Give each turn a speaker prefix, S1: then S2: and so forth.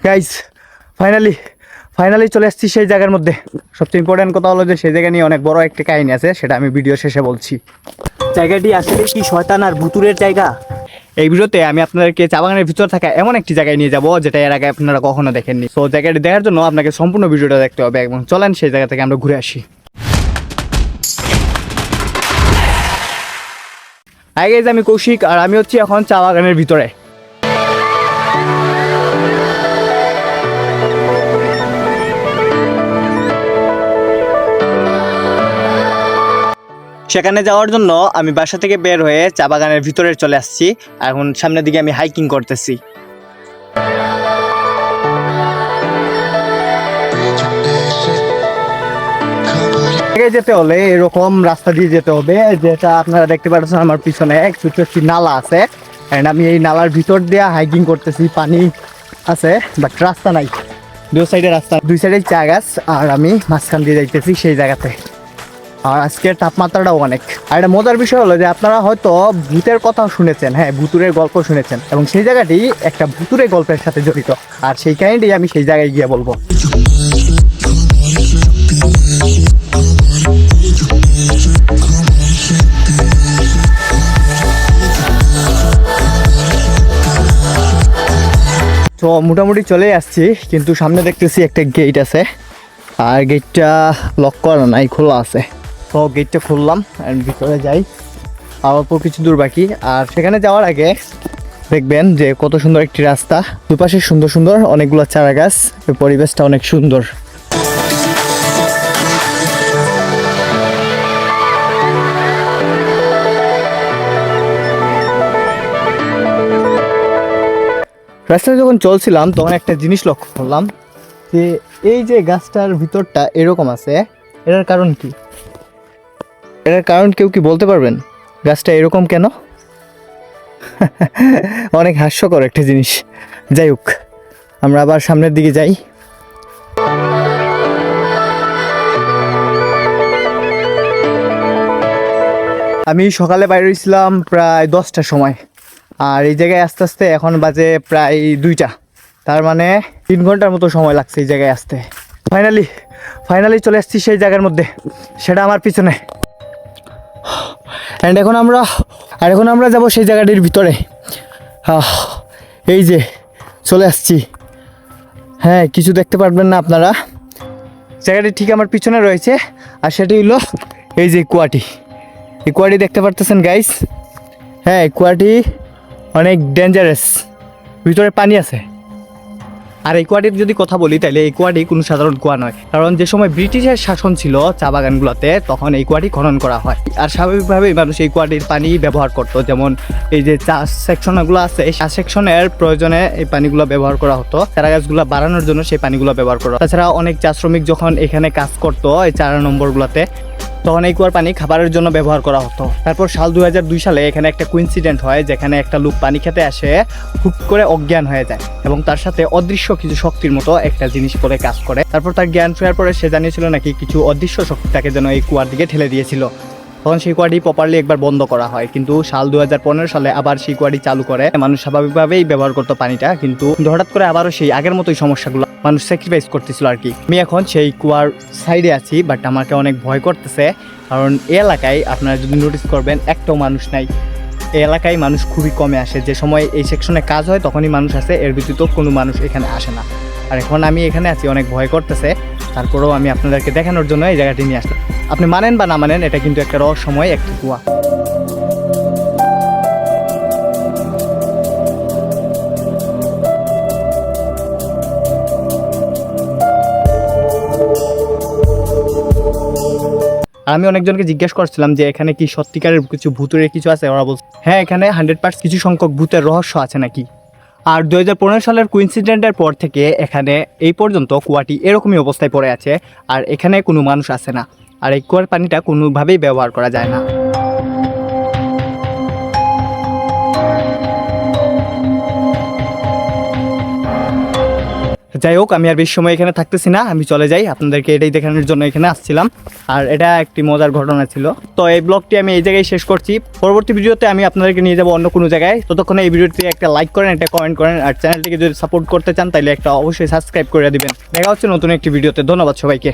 S1: Guys finally finally চলে আসছি সেই জায়গার মধ্যে। সবচেয়ে ইম্পর্টেন্ট কথা হলো যে সেই জায়গা নিয়ে অনেক বড় একটা কাহিনী আছে, সেটা আমি ভিডিও শেষে বলছি। জায়গাটি আসলে কি শয়তান আর ভুতুরের জায়গা? এই ভিডিওতে আমি আপনাদেরকে চা বাগানের ভিতর থাকা এমন একটি জায়গায় নিয়ে যাব যেটা এর আগে আপনারা কখনো দেখেননি। সো জায়গাটি দেখার জন্য আপনাকে সম্পূর্ণ ভিডিওটা দেখতে হবে এবং চলেন সেই জায়গা থেকে আমরা ঘুরে আসি। হাই গাইস, আমি কৌশিক আর আমি হচ্ছি এখন চা বাগানের ভিতরে। সেখানে যাওয়ার জন্য আমি বাসা থেকে বের হয়ে চা বাগানের ভিতরে চলে আসছি। এখন সামনের দিকে আমি হাইকিং করতেছি। যেতে হলে এরকম রাস্তা দিয়ে যেতে হবে, যেটা আপনারা দেখতে পাচ্ছেন আমার পিছনে ছোট্ট একটি নালা আছে। এন্ড আমি এই নালার ভিতর দিয়ে হাইকিং করতেছি। পানি আছে বাট রাস্তা নাই, দুই সাইডে রাস্তা, দুই সাইডে চা গাছ, আর আমি মাঝখান দিয়ে যাইতেছি সেই জায়গাতে। আর আজকের তাপমাত্রাটাও অনেক। আর একটা মজার বিষয় হলো যে আপনারা হয়তো ভূতের কথাও শুনেছেন, হ্যাঁ ভুতুরের গল্প শুনেছেন, এবং সেই জায়গাটি একটা ভুতুরের গল্পের সাথে জড়িত। আর সেই কাহিনীটি আমি সেই জায়গায় গিয়ে বলবো। তো মোটামুটি চলে আসছি, কিন্তু সামনে দেখতেছি একটা গেট আছে, আর গেটটা লক করা নাই, খোলা আছে। তো গেটটা খুললাম আর ভিতরে যাই, অল্প কিছু দূর বাকি। আর সেখানে যাওয়ার আগে দেখবেন যে কত সুন্দর একটি রাস্তা, দুপাশে সুন্দর সুন্দর অনেকগুলো চারা গাছ, পরিবেশটা অনেক সুন্দর। রাস্তায় যখন চলছিলাম তখন একটা জিনিস লক্ষ্য করলাম যে এই যে গাছটার ভিতরটা এরকম আছে, এটার কারণ কি? এটার কারণ কেউ কি বলতে পারবেন? গাছটা এরকম কেন? অনেক হাস্যকর একটা জিনিস। যাই হোক, আমরা আবার সামনের দিকে যাই। আমি সকালে বাইরে হয়েছিলাম প্রায় 10টার সময়, আর এই জায়গায় আস্তে আস্তে এখন বাজে প্রায় 2টা, তার মানে 3 ঘন্টার মতো সময় লাগছে এই জায়গায় আসতে। ফাইনালি চলে আসছি সেই জায়গার মধ্যে, সেটা আমার পিছনে। অ্যান্ড এখন আমরা যাব সেই জায়গাটির ভিতরে। এই যে চলে আসছি। হ্যাঁ, কিছু দেখতে পারবেন না আপনারা, জায়গাটি ঠিক আমার পিছনে রয়েছে। আর সেটি হলো এই যে কুয়াটি, এই কুয়াটি দেখতে পারতেছেন গাইস। হ্যাঁ, এই কুয়াটি অনেক ডেঞ্জারাস, ভিতরে পানি আছে। আর এই কুয়াটির যদি কথা বলি তাহলে এই কুয়াটি কোনো সাধারণ কুয়া নয়, কারণ যে সময় ব্রিটিশের শাসন ছিল চা বাগানগুলোতে তখন এই কুয়াটি খনন করা হয়। আর স্বাভাবিকভাবেই মানুষ এই কুয়াটির পানি ব্যবহার করতো, যেমন এই যে চা সেকশনগুলো আছে, এই চা সেকশনের প্রয়োজনে এই পানিগুলো ব্যবহার করা হতো, চারা গাছগুলো বাড়ানোর জন্য সেই পানিগুলো ব্যবহার করা। তাছাড়া অনেক চা শ্রমিক যখন এখানে কাজ করতো এই 4 নম্বরগুলোতে, তখন এই কুয়ার পানি খাবারের জন্য ব্যবহার করা হতো। তারপর সাল 2002 সালে এখানে একটা কোইন্সিডেন্ট হয়, যেখানে একটা লোক পানি খেতে আসে, হুট করে অজ্ঞান হয়ে যায় এবং তার সাথে অদৃশ্য কিছু শক্তির মতো একটা জিনিস পরে কাজ করে। তারপর তার জ্ঞান ফেরার পরে সে জানিয়েছিল নাকি কিছু অদৃশ্য শক্তি তাকে যেন এই কুয়ার দিকে ঠেলে দিয়েছিল। তখন সেই কুয়াটি প্রপারলি একবার বন্ধ করা হয়, কিন্তু সাল 2015 সালে আবার সেই কুয়াটি চালু করে। মানুষ স্বাভাবিকভাবেই ব্যবহার করতো পানিটা, কিন্তু হঠাৎ করে আবারও সেই আগের মতোই সমস্যাগুলো মানুষ স্যাক্রিফাইস করতেছিল আর কি। আমি এখন সেই কুয়ার সাইডে আছি, বাট আমাকে অনেক ভয় করতেছে, কারণ এই এলাকায় আপনারা যদি নোটিস করবেন একটাও মানুষ নাই। এই এলাকায় মানুষ খুবই কমে আসে, যে সময় এই সেকশনে কাজ হয় তখনই মানুষ আসে, এর ব্যতীত কোনো মানুষ এখানে আসে না। আর এখন আমি এখানে আছি, অনেক ভয় করতেছে, তারপরেও আমি আপনাদেরকে দেখানোর জন্য এই জায়গাটি নিয়ে আসলাম। আপনি মানেন বা না মানেন, এটা কিন্তু একটা রহস্যময় একটা কুয়া। আমি অনেকজনকে জিজ্ঞেস করছিলাম যে এখানে কি সত্যিকারের কিছু ভূতের কিছু আছে, ওরা বলছে হ্যাঁ, এখানে 100% কিছু সংখ্যক ভূতের রহস্য আছে নাকি। আর 2015 সালের কোইন্সিডেন্টের পর থেকে এখানে এই পর্যন্ত কুয়াটি এরকমই অবস্থায় পড়ে আছে, আর এখানে কোনো মানুষ আসে না, আর এই কুয়ার পানিটা কোনোভাবেই ব্যবহার করা যায় না। যাই হোক, আমি আর বেশি সময় এখানে থাকতেছি না, আমি চলে যাই। আপনাদেরকে এটাই দেখানোর জন্য এখানে আসছিলাম, আর এটা একটি মজার ঘটনা ছিল। তো এই ব্লগটি আমি এই জায়গায় শেষ করছি। পরবর্তী ভিডিওতে আমি আপনাদেরকে নিয়ে যাবো অন্য কোনো জায়গায়। ততক্ষণে এই ভিডিওটি একটা লাইক করেন, একটা কমেন্ট করেন, আর চ্যানেলটিকে যদি সাপোর্ট করতে চান তাহলে একটা অবশ্যই সাবস্ক্রাইব করে দিবেন। দেখা হচ্ছে নতুন একটি ভিডিওতে। ধন্যবাদ সবাইকে।